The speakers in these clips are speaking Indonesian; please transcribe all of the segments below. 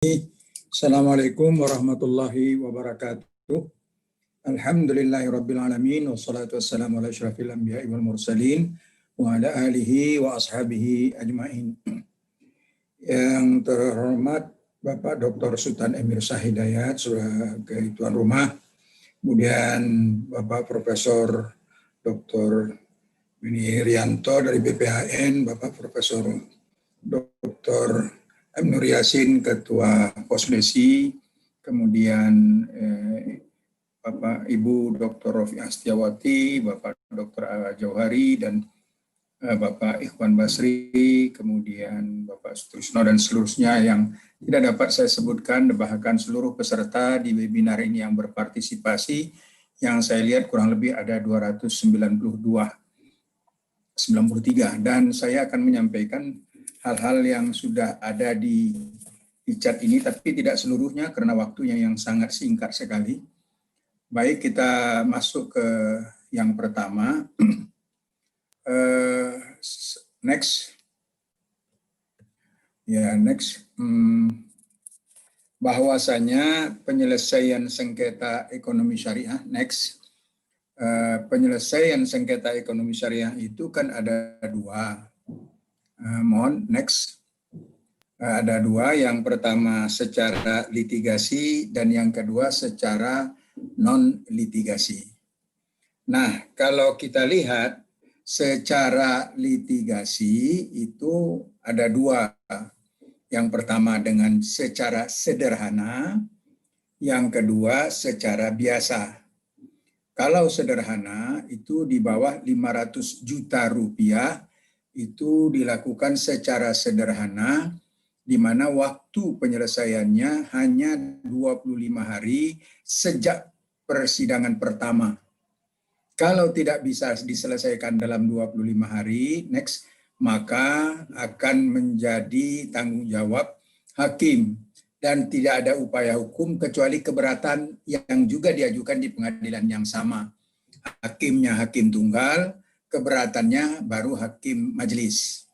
Assalamualaikum warahmatullahi wabarakatuh. Alhamdulillahirabbil alamin wassalatu wassalamu ala asyrafil anbiya'i wal mursalin wa ala alihi wa ashabihi ajmain. Yang terhormat Bapak Dr. Sultan Emir Shah Hidayat sebagai tuan rumah, kemudian Bapak Profesor Dr. Beni Rianto dari BPHN, Bapak Profesor Dr. M. Nur Yasin, Ketua Posdesi, kemudian Bapak Ibu Dr. Rofi Astiawati, Bapak Dr. Jauhari, dan Bapak Ikhwan Basri, kemudian Bapak Sutrisno, dan seluruhnya yang tidak dapat saya sebutkan, bahkan seluruh peserta di webinar ini yang berpartisipasi, yang saya lihat kurang lebih ada 293, dan saya akan menyampaikan hal-hal yang sudah ada di chat ini, tapi tidak seluruhnya karena waktunya yang sangat singkat sekali. Baik, kita masuk ke yang pertama. Next. Ya, next. Bahwasanya penyelesaian sengketa ekonomi syariah, next. Penyelesaian sengketa ekonomi syariah itu kan ada dua. Mohon next. Ada dua, yang pertama secara litigasi dan yang kedua secara non-litigasi. Nah, kalau kita lihat secara litigasi itu ada dua. Yang pertama dengan secara sederhana, yang kedua secara biasa. Kalau sederhana itu di bawah 500 juta rupiah, itu dilakukan secara sederhana, di mana waktu penyelesaiannya hanya 25 hari sejak persidangan pertama. Kalau tidak bisa diselesaikan dalam 25 hari, next, maka akan menjadi tanggung jawab hakim. Dan tidak ada upaya hukum kecuali keberatan yang juga diajukan di pengadilan yang sama. Hakimnya hakim tunggal, keberatannya baru hakim majelis.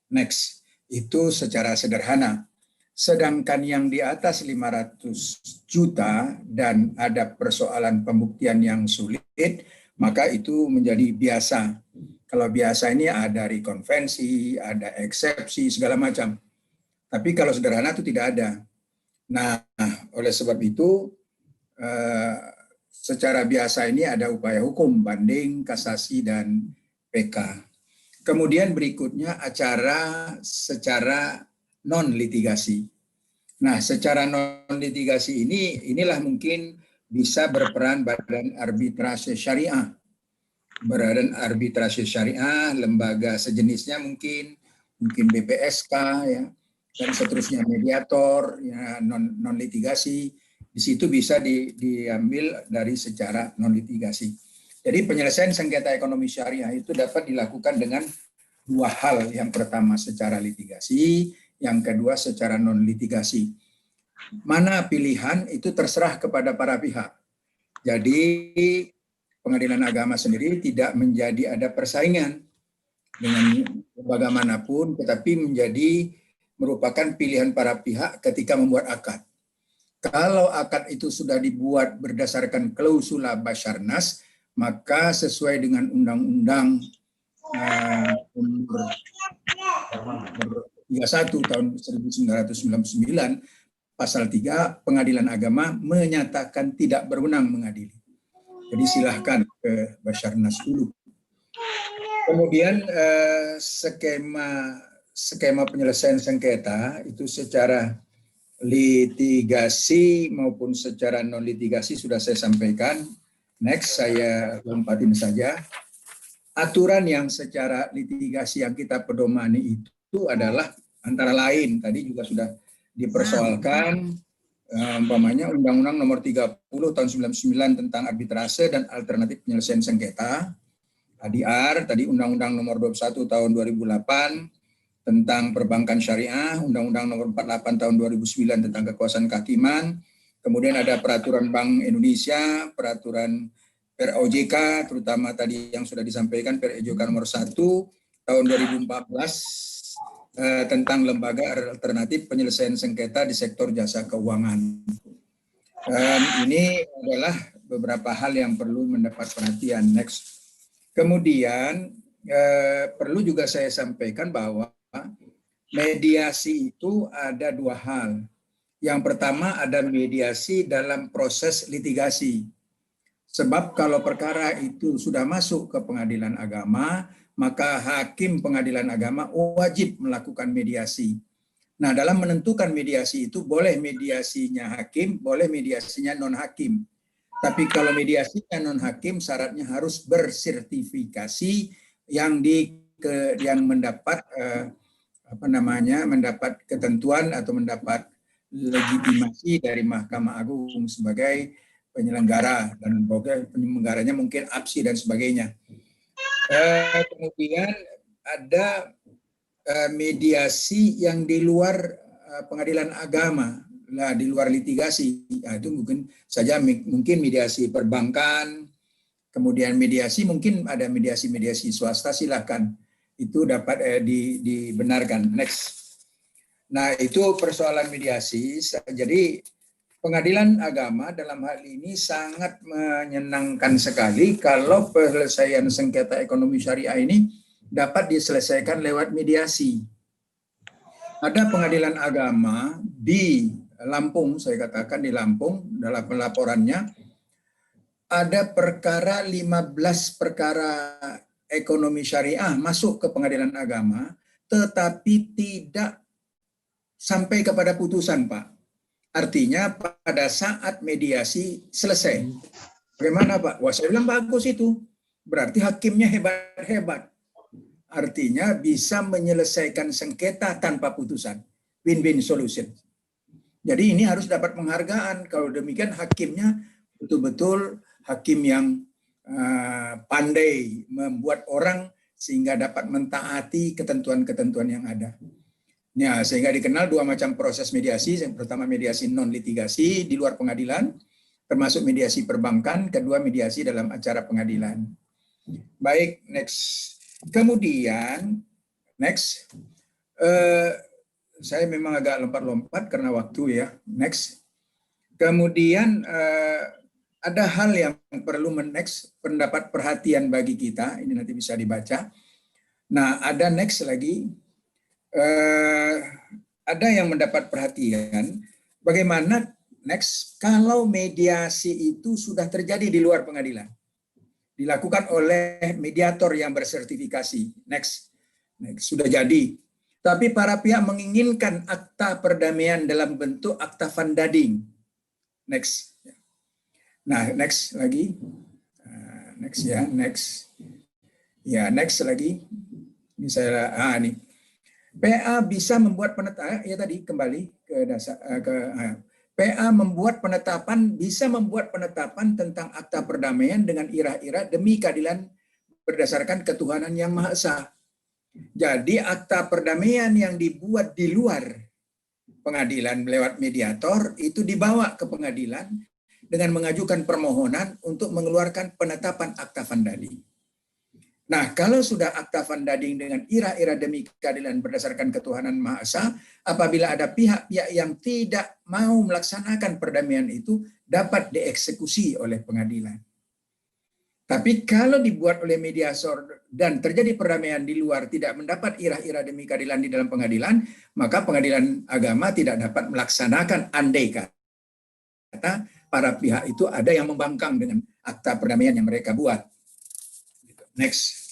Next, itu secara sederhana. Sedangkan yang di atas 500 juta dan ada persoalan pembuktian yang sulit, maka itu menjadi biasa. Kalau biasa ini ada rekonvensi, ada eksepsi, segala macam. Tapi kalau sederhana itu tidak ada. Nah, oleh sebab itu, secara biasa ini ada upaya hukum, banding, kasasi, dan PK. Kemudian berikutnya acara secara non-litigasi. Nah, secara non-litigasi inilah mungkin bisa berperan Badan Arbitrase Syariah. Badan Arbitrase Syariah, lembaga sejenisnya mungkin BPSK, ya, dan seterusnya, mediator, ya, non-litigasi. Di situ bisa diambil dari secara non-litigasi. Jadi penyelesaian sengketa ekonomi syariah itu dapat dilakukan dengan dua hal. Yang pertama secara litigasi, yang kedua secara non-litigasi. Mana pilihan itu terserah kepada para pihak. Jadi Pengadilan Agama sendiri tidak menjadi ada persaingan dengan lembaga manapun, tetapi merupakan pilihan para pihak ketika membuat akad. Kalau akad itu sudah dibuat berdasarkan klausula Basarnas, maka sesuai dengan Undang-Undang Nomor 31 tahun 1999, pasal 3, Pengadilan Agama menyatakan tidak berwenang mengadili. Jadi silahkan ke Basarnas dulu. Kemudian skema penyelesaian sengketa itu secara litigasi maupun secara non-litigasi sudah saya sampaikan. Next, saya lompatin saja. Aturan yang secara litigasi yang kita pedomani itu adalah antara lain, tadi juga sudah dipersoalkan, umpamanya Undang-Undang Nomor 30 tahun 99 tentang arbitrase dan alternatif penyelesaian sengketa, ADR, tadi Undang-Undang Nomor 21 tahun 2008 tentang perbankan syariah, Undang-Undang Nomor 48 tahun 2009 tentang kekuasaan kehakiman, kemudian ada Peraturan Bank Indonesia, Peraturan PROJK, terutama tadi yang sudah disampaikan PROJK Nomor 1 tahun 2014 tentang lembaga alternatif penyelesaian sengketa di sektor jasa keuangan. Dan ini adalah beberapa hal yang perlu mendapat perhatian. Next. Kemudian perlu juga saya sampaikan bahwa mediasi itu ada dua hal. Yang pertama ada mediasi dalam proses litigasi. Sebab kalau perkara itu sudah masuk ke pengadilan agama, maka hakim pengadilan agama wajib melakukan mediasi. Nah, dalam menentukan mediasi itu boleh mediasinya hakim, boleh mediasinya non-hakim. Tapi kalau mediasinya non-hakim, syaratnya harus bersertifikasi yang mendapat mendapat ketentuan atau mendapat legitimasi dari Mahkamah Agung sebagai penyelenggara, dan penyelenggaranya mungkin APSI dan sebagainya. Kemudian ada mediasi yang di luar pengadilan agama, di luar litigasi. Nah, itu mungkin saja mediasi perbankan, kemudian mediasi mungkin ada mediasi swasta, silakan itu dapat dibenarkan. Next. Nah, itu persoalan mediasi. Jadi pengadilan agama dalam hal ini sangat menyenangkan sekali kalau penyelesaian sengketa ekonomi syariah ini dapat diselesaikan lewat mediasi. Ada pengadilan agama di Lampung, saya katakan di Lampung, dalam pelaporannya ada 15 perkara ekonomi syariah masuk ke pengadilan agama, tetapi tidak sampai kepada putusan, Pak. Artinya pada saat mediasi selesai. Bagaimana, Pak? Wah, saya bilang bagus itu. Berarti hakimnya hebat-hebat. Artinya bisa menyelesaikan sengketa tanpa putusan. Win-win solution. Jadi ini harus dapat penghargaan. Kalau demikian hakimnya betul-betul hakim yang pandai membuat orang sehingga dapat mentaati ketentuan-ketentuan yang ada. Ya, sehingga dikenal dua macam proses mediasi. Yang pertama mediasi non-litigasi di luar pengadilan, termasuk mediasi perbankan. Kedua mediasi dalam acara pengadilan. Baik, next. Kemudian, next, saya memang agak lompat-lompat karena waktu ya. Next. Kemudian ada hal yang perlu pendapat perhatian bagi kita. Ini nanti bisa dibaca. Nah, ada next lagi. Ada yang mendapat perhatian. Bagaimana next kalau mediasi itu sudah terjadi di luar pengadilan? Dilakukan oleh mediator yang bersertifikasi. Next, sudah jadi. Tapi para pihak menginginkan akta perdamaian dalam bentuk akta vandading. Next. Nah, next lagi. Next ya, next. Ya, next lagi. Ini saya ini. PA bisa membuat penetapan, ya tadi kembali ke dasar PA bisa membuat penetapan tentang akta perdamaian dengan irah-irah demi keadilan berdasarkan ketuhanan yang Maha Esa. Jadi akta perdamaian yang dibuat di luar pengadilan lewat mediator itu dibawa ke pengadilan dengan mengajukan permohonan untuk mengeluarkan penetapan akta vandading. Nah, kalau sudah akta vandading dengan irah-irah demi keadilan berdasarkan ketuhanan Maha Esa, apabila ada pihak-pihak yang tidak mau melaksanakan perdamaian itu, dapat dieksekusi oleh pengadilan. Tapi kalau dibuat oleh mediator dan terjadi perdamaian di luar tidak mendapat irah-irah demi keadilan di dalam pengadilan, maka pengadilan agama tidak dapat melaksanakan andai kata para pihak itu ada yang membangkang dengan akta perdamaian yang mereka buat. Next.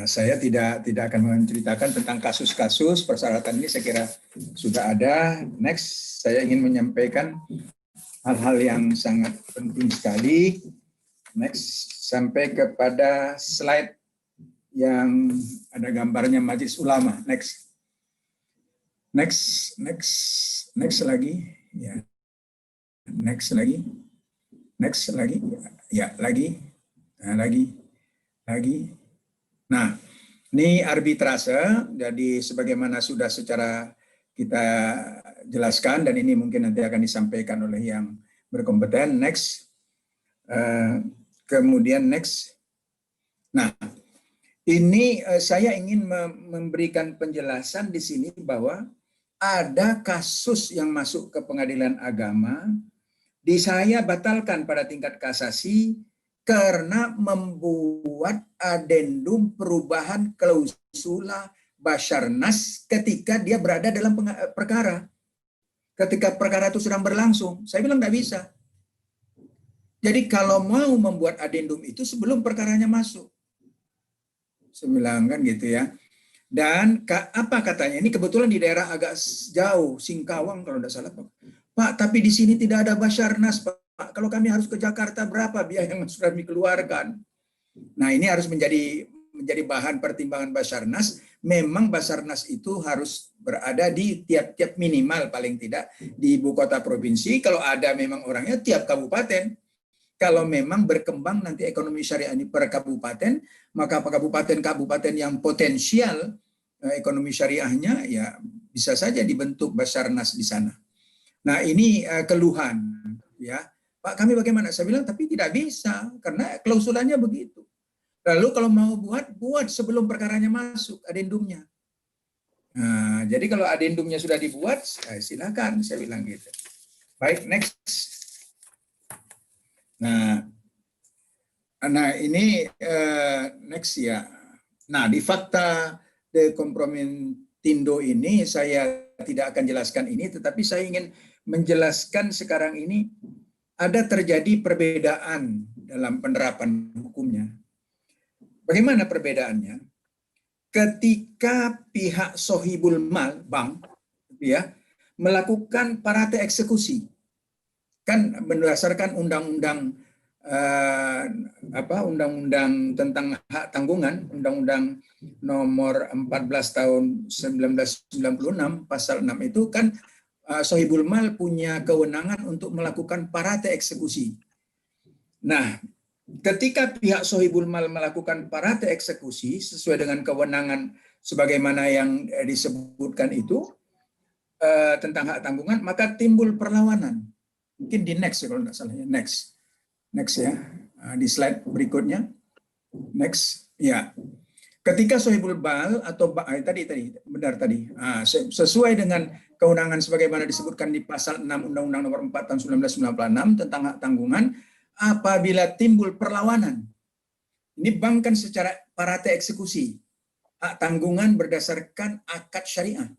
Saya tidak akan menceritakan tentang kasus-kasus persyaratan ini, saya kira sudah ada. Next, saya ingin menyampaikan hal-hal yang sangat penting sekali. Next, sampai kepada slide yang ada gambarnya Majelis Ulama. Next. Next lagi. Ya. Next lagi. Ya, lagi. Nah, lagi. Nah, ini arbitrase, jadi sebagaimana sudah secara kita jelaskan, dan ini mungkin nanti akan disampaikan oleh yang berkompeten. Next. Kemudian next. Nah, Ini saya ingin memberikan penjelasan di sini bahwa ada kasus yang masuk ke pengadilan agama, saya batalkan pada tingkat kasasi karena membuat adendum perubahan klausula Basarnas ketika dia berada dalam perkara. Ketika perkara itu sedang berlangsung, saya bilang nggak bisa. Jadi kalau mau membuat adendum itu sebelum perkaranya masuk. Saya bilang kan gitu ya. Dan apa katanya? Ini kebetulan di daerah agak jauh, Singkawang kalau tidak salah, Pak. Pak, tapi di sini tidak ada Basarnas, Pak. Kalau kami harus ke Jakarta, berapa biaya yang sudah dikeluarkan? Nah, ini harus menjadi bahan pertimbangan Basarnas. Memang Basarnas itu harus berada di tiap-tiap minimal paling tidak di ibu kota provinsi. Kalau ada memang orangnya tiap kabupaten. Kalau memang berkembang nanti ekonomi syariah ini per kabupaten, maka kabupaten-kabupaten yang potensial ekonomi syariahnya ya bisa saja dibentuk Basarnas di sana. Nah, ini keluhan ya. Pak, kami bagaimana? Saya bilang tapi tidak bisa karena klausulanya begitu. Lalu kalau mau buat sebelum perkaranya masuk adendumnya. Nah, jadi kalau adendumnya sudah dibuat, silakan, saya bilang gitu. Baik, next. Nah ini next ya. Nah, di fakta de Comprometindo ini saya tidak akan jelaskan ini, tetapi saya ingin menjelaskan sekarang ini ada terjadi perbedaan dalam penerapan hukumnya. Bagaimana perbedaannya? Ketika pihak sohibul mal, bank, ya, melakukan parate eksekusi, kan berdasarkan undang-undang undang-undang tentang hak tanggungan, undang-undang nomor 14 tahun 1996 pasal 6 itu kan sohibul mal punya kewenangan untuk melakukan parate eksekusi. Nah, ketika pihak sohibul mal melakukan parate eksekusi sesuai dengan kewenangan sebagaimana yang disebutkan itu tentang hak tanggungan, maka timbul perlawanan. Mungkin di next kalau tidak salah ya, next ya, di slide berikutnya, next ya. Ketika sohibul bal atau tadi benar tadi, sesuai dengan kewenangan sebagaimana disebutkan di pasal 6 Undang-Undang Nomor 4 tahun 1996 tentang hak tanggungan, apabila timbul perlawanan, ini bank kan secara parate eksekusi, hak tanggungan berdasarkan akad syariah.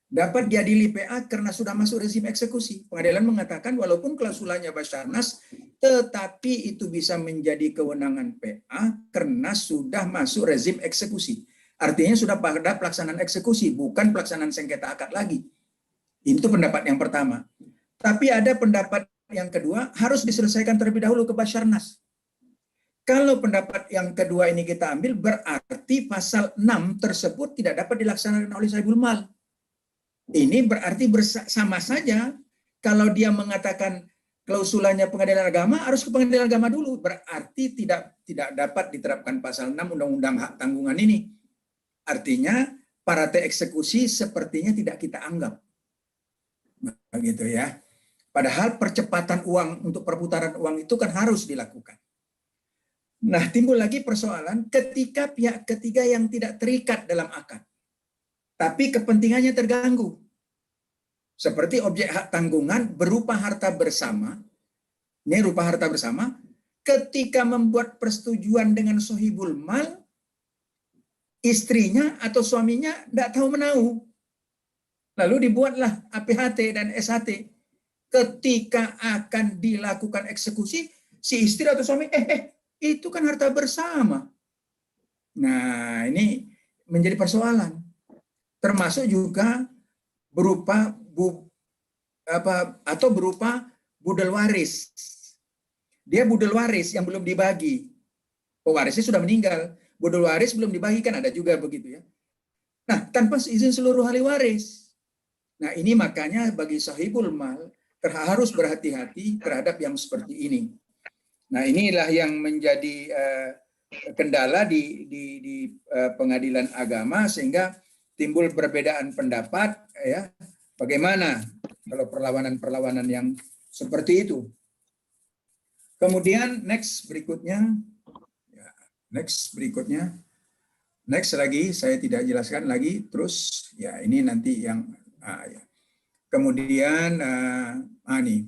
Dapat diadili PA karena sudah masuk rezim eksekusi. Pengadilan mengatakan walaupun klausulanya Basarnas, tetapi itu bisa menjadi kewenangan PA karena sudah masuk rezim eksekusi. Artinya sudah pada pelaksanaan eksekusi, bukan pelaksanaan sengketa akad lagi. Itu pendapat yang pertama. Tapi ada pendapat yang kedua, harus diselesaikan terlebih dahulu ke Basarnas. Kalau pendapat yang kedua ini kita ambil, berarti pasal 6 tersebut tidak dapat dilaksanakan oleh sohibul mal. Ini berarti sama saja kalau dia mengatakan klausulanya pengadilan agama harus ke pengadilan agama dulu, berarti tidak dapat diterapkan pasal 6 Undang-Undang Hak Tanggungan ini. Artinya parate eksekusi sepertinya tidak kita anggap. Begitu ya. Padahal percepatan uang untuk perputaran uang itu kan harus dilakukan. Nah, timbul lagi persoalan ketika pihak ketiga yang tidak terikat dalam akad, tapi kepentingannya terganggu. Seperti objek hak tanggungan berupa harta bersama, ini rupa harta bersama, ketika membuat persetujuan dengan sohibul mal, istrinya atau suaminya tidak tahu menahu. Lalu dibuatlah APHT dan SHT. Ketika akan dilakukan eksekusi, si istri atau suami, itu kan harta bersama. Nah, ini menjadi persoalan. Termasuk juga berupa budel waris. Dia budel waris yang belum dibagi. Pewarisnya sudah meninggal, budel waris belum dibagikan, ada juga begitu ya. Nah, tanpa izin seluruh ahli waris. Nah, ini makanya bagi sahibul mal harus berhati-hati terhadap yang seperti ini. Nah, inilah yang menjadi kendala di pengadilan agama sehingga timbul perbedaan pendapat ya. Bagaimana kalau perlawanan-perlawanan yang seperti itu. Kemudian next berikutnya. Next lagi, saya tidak jelaskan lagi. Terus, ya ini nanti yang ya. Kemudian, nih.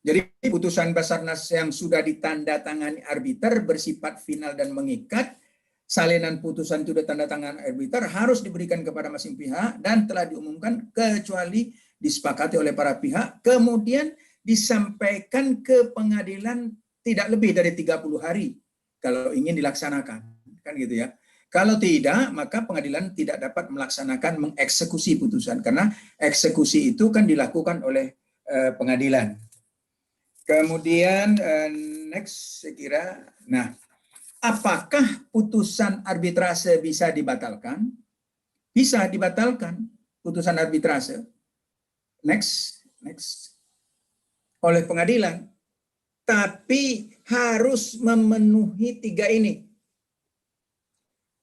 Jadi putusan Basarnas yang sudah ditandatangani arbiter bersifat final dan mengikat, salinan putusan itu ditandatangani arbiter harus diberikan kepada masing pihak dan telah diumumkan kecuali disepakati oleh para pihak, kemudian disampaikan ke pengadilan tidak lebih dari 30 hari kalau ingin dilaksanakan, kan gitu ya. Kalau tidak, maka pengadilan tidak dapat melaksanakan mengeksekusi putusan karena eksekusi itu kan dilakukan oleh pengadilan. Kemudian next saya kira, nah apakah putusan arbitrase bisa dibatalkan? Bisa dibatalkan putusan arbitrase. Next oleh pengadilan, tapi harus memenuhi 3 ini.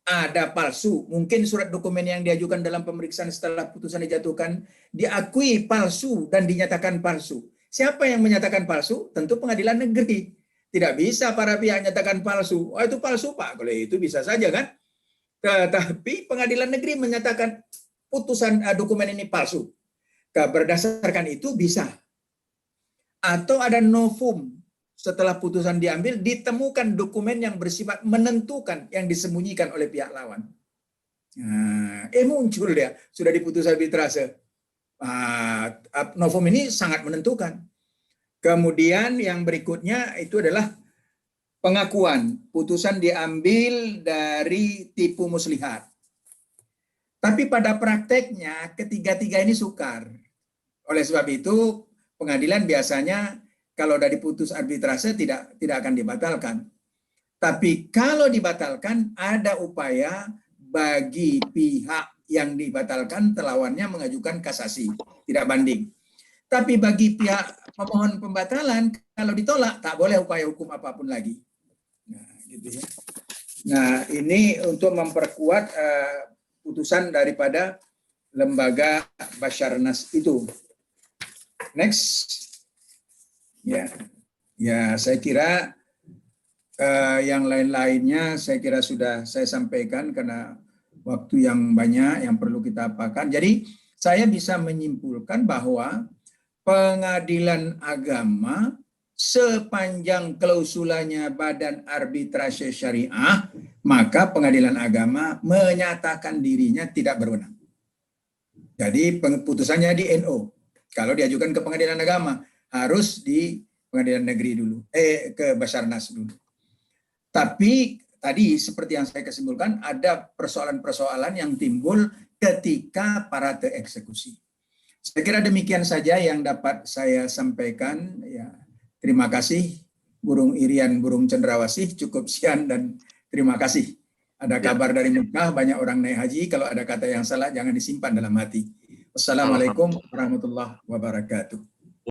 Ada palsu, mungkin surat dokumen yang diajukan dalam pemeriksaan setelah putusan dijatuhkan diakui palsu dan dinyatakan palsu. Siapa yang menyatakan palsu? Tentu pengadilan negeri. Tidak bisa para pihak nyatakan palsu. Oh itu palsu Pak, kalau itu bisa saja kan. Tetapi pengadilan negeri menyatakan putusan dokumen ini palsu. Berdasarkan itu bisa. Atau ada novum. Setelah putusan diambil, ditemukan dokumen yang bersifat menentukan yang disembunyikan oleh pihak lawan. Muncul dia, sudah diputus arbitrase. Novum ini sangat menentukan. Kemudian yang berikutnya itu adalah pengakuan. Putusan diambil dari tipu muslihat. Tapi pada prakteknya, ketiga-tiga ini sukar. Oleh sebab itu, pengadilan biasanya kalau dari putus arbitrase tidak akan dibatalkan. Tapi kalau dibatalkan, ada upaya bagi pihak yang dibatalkan terlawannya mengajukan kasasi, tidak banding. Tapi bagi pihak pemohon pembatalan, kalau ditolak, tak boleh upaya hukum apapun lagi. Nah, gitu ya. Nah, ini untuk memperkuat putusan daripada lembaga Basarnas itu. Next. Ya, saya kira yang lain-lainnya saya kira sudah saya sampaikan karena waktu yang banyak yang perlu kita apakan. Jadi saya bisa menyimpulkan bahwa pengadilan agama sepanjang klausulanya Badan Arbitrase Syariah, maka pengadilan agama menyatakan dirinya tidak berwenang. Jadi putusannya di NO. Kalau diajukan ke pengadilan agama, harus di pengadilan negeri dulu, ke Basarnas dulu. Tapi tadi seperti yang saya kesimpulan, ada persoalan-persoalan yang timbul ketika parate eksekusi. Saya kira demikian saja yang dapat saya sampaikan. Ya, terima kasih Burung Irian, Burung Cendrawasih, cukup sekian dan terima kasih. Ada kabar dari Mekah, banyak orang naik haji. Kalau ada kata yang salah, jangan disimpan dalam hati. Wassalamualaikum warahmatullahi wabarakatuh.